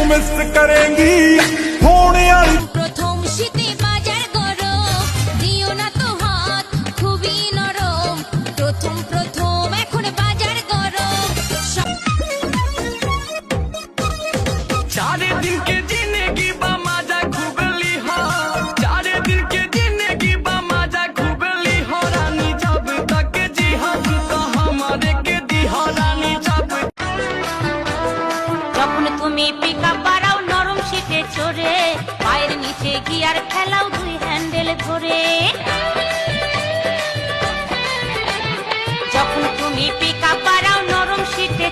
miss करेंगी होने वाली प्रथम शीते बाजार गरम दियो ना तो हाथ খুবই নরম প্রথম প্রথম এখন বাজার গরম चारे दिन के जिंदगी बा मजा खूब लिहा चारे दिन के जिंदगी बा मजा खूब लिहा रानी जब तक जी हम तो हमारे के दिहा रानी जब যখন তুমি পিকআপ বাড়াও নরম শীতে চড়ে পায়ের নিচে গিয়ার ফেলাও দুই হ্যান্ডেল ধরে যখন তুমি পিকআপ বাড়াও নরম শীতে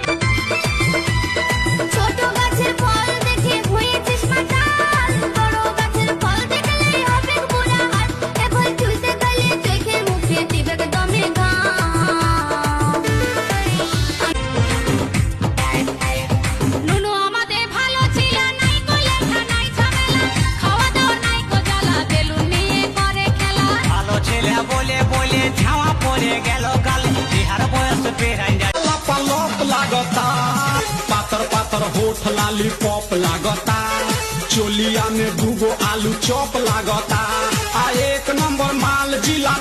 ছোট গাছের ফল দেখে হয়েছিস মাতাল বড় গাছের ফল দেখলে হবে বুড়া হাত এ ফল চুলতে গেলে চোখে মুখে দিবে দমে ঘাম নুনু আমাদের ভালো ছিল নাই গো লেখা নাই ঝামেলা খাওয়া দাওয়া নাই গো জ্বালা বেলুন নিয়ে করে খেলা ভালো ছেলে বলে বলে ছাওয়া পড়ে গেল গাল বিহার বয়স বেরাই যায় पलप लागता पातर पातर होठ लाली पॉप लागता चोलिया में दूगो आलू चॉप लागता आ एक नंबर माल जिला